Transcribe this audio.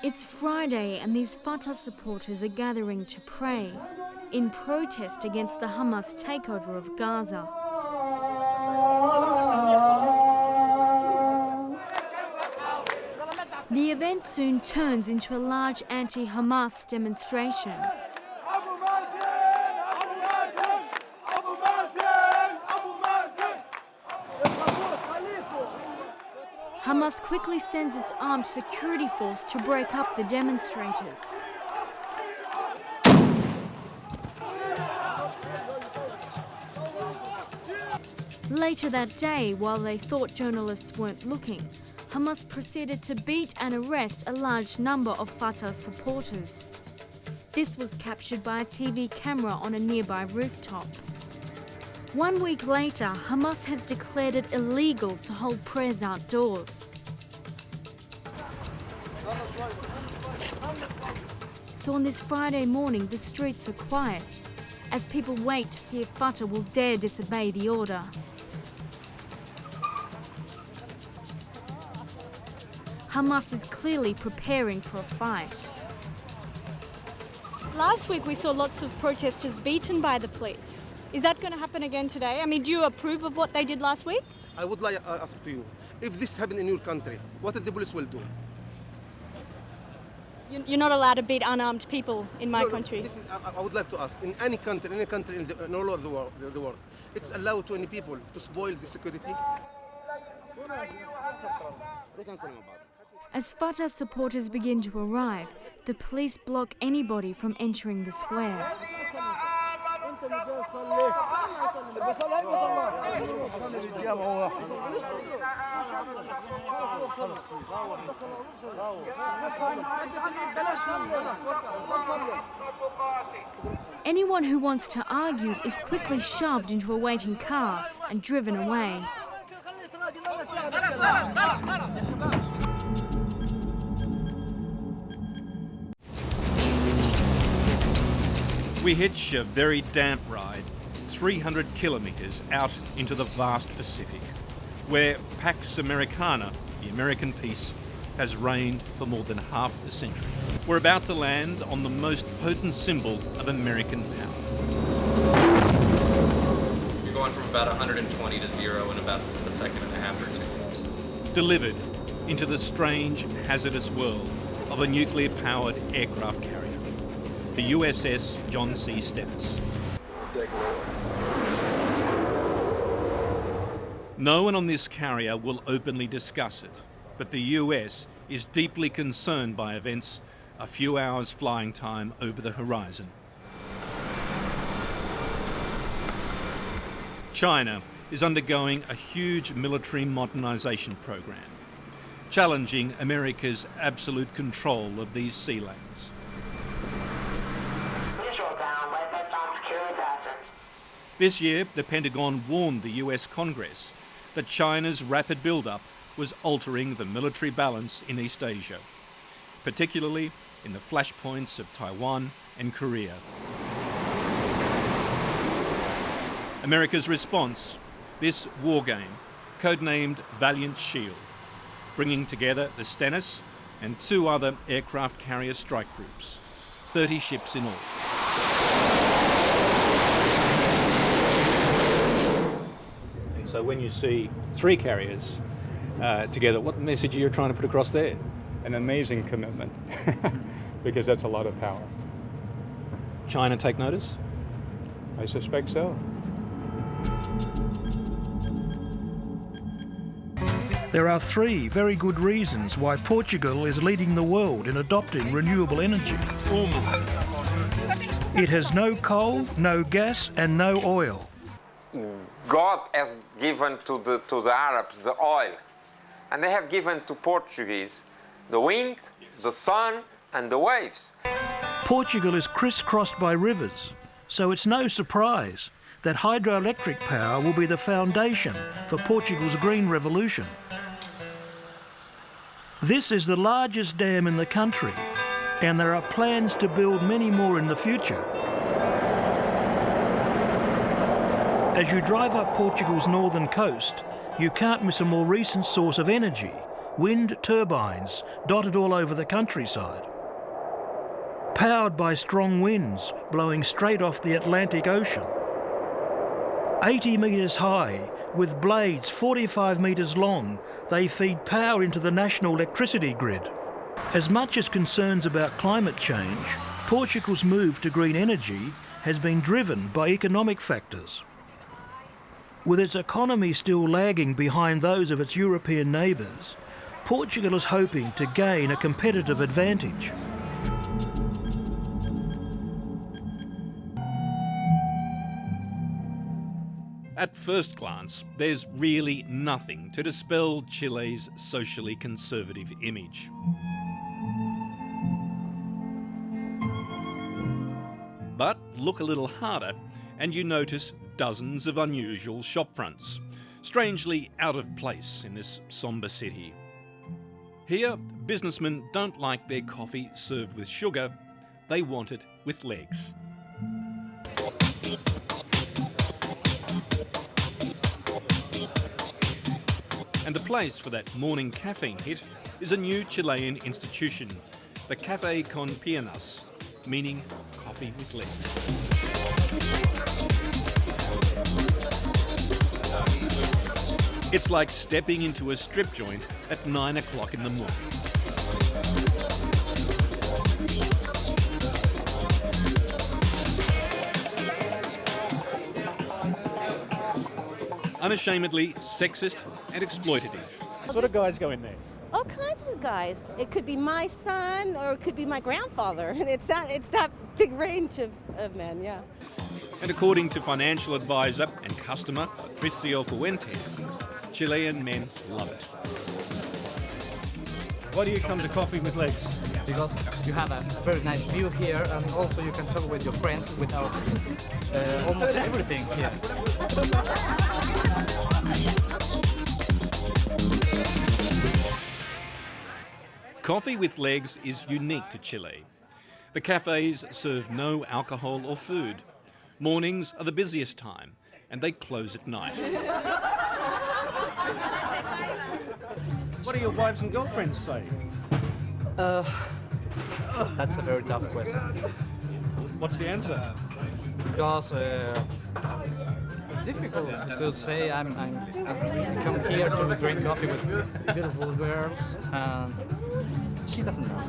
It's Friday and these Fatah supporters are gathering to pray in protest against the Hamas takeover of Gaza. The event soon turns into a large anti-Hamas demonstration. Hamas quickly sends its armed security force to break up the demonstrators. Later that day, while they thought journalists weren't looking, Hamas proceeded to beat and arrest a large number of Fatah supporters. This was captured by a TV camera on a nearby rooftop. 1 week later, Hamas has declared it illegal to hold prayers outdoors. So on this Friday morning, the streets are quiet, as people wait to see if Fatah will dare disobey the order. Hamas is clearly preparing for a fight. Last week we saw lots of protesters beaten by the police. Is that going to happen again today? I mean, do you approve of what they did last week? I would like to ask to you, if this happened in your country, what the police will do? You're not allowed to beat unarmed people in my country. This is, I would like to ask, in any country in all over the world, it's allowed to any people to spoil the security? As Fatah supporters begin to arrive, the police block anybody from entering the square. Anyone who wants to argue is quickly shoved into a waiting car and driven away. We hitch a very damp ride 300 kilometres out into the vast Pacific, where Pax Americana, the American peace, has reigned for more than half a century. We're about to land on the most potent symbol of American power. You're going from about 120 to 0 in about a second and a half or two. Delivered into the strange, hazardous world of a nuclear-powered aircraft carrier, the USS John C. Stennis. No one on this carrier will openly discuss it, but the US is deeply concerned by events a few hours flying time over the horizon. China is undergoing a huge military modernization program, challenging America's absolute control of these sea lanes. This year, the Pentagon warned the US Congress that China's rapid build-up was altering the military balance in East Asia, particularly in the flashpoints of Taiwan and Korea. America's response, this war game, codenamed Valiant Shield, bringing together the Stennis and 2 other aircraft carrier strike groups, 30 ships in all. So when you see 3 carriers together, what message are you trying to put across there? An amazing commitment, because that's a lot of power. China take notice? I suspect so. There are 3 very good reasons why Portugal is leading the world in adopting renewable energy. It has no coal, no gas and no oil. God has given to the Arabs the oil, and they have given to Portuguese the wind, the sun and the waves. Portugal is crisscrossed by rivers, so it's no surprise that hydroelectric power will be the foundation for Portugal's green revolution. This is the largest dam in the country, and there are plans to build many more in the future. As you drive up Portugal's northern coast, you can't miss a more recent source of energy, wind turbines dotted all over the countryside. Powered by strong winds blowing straight off the Atlantic Ocean. 80 metres high, with blades 45 metres long, they feed power into the national electricity grid. As much as concerns about climate change, Portugal's move to green energy has been driven by economic factors. With its economy still lagging behind those of its European neighbours, Portugal is hoping to gain a competitive advantage. At first glance, there's really nothing to dispel Chile's socially conservative image. But look a little harder and you notice dozens of unusual shopfronts, strangely out of place in this sombre city. Here, businessmen don't like their coffee served with sugar, they want it with legs. And the place for that morning caffeine hit is a new Chilean institution, the Café con Piernas, meaning coffee with legs. It's like stepping into a strip joint at 9 o'clock in the morning. Unashamedly sexist and exploitative. What sort of guys go in there? All kinds of guys. It could be my son or it could be my grandfather. It's that big range of men, yeah. And according to financial advisor and customer Patricio Fuentes, Chilean men love it. Why do you come to Coffee with Legs? Because you have a very nice view here, and also you can talk with your friends without almost everything here. Coffee with Legs is unique to Chile. The cafes serve no alcohol or food. Mornings are the busiest time, and they close at night. What do your wives and girlfriends say? That's a very tough question. What's the answer? Because it's difficult to say I come here to drink coffee with beautiful girls, and she doesn't know.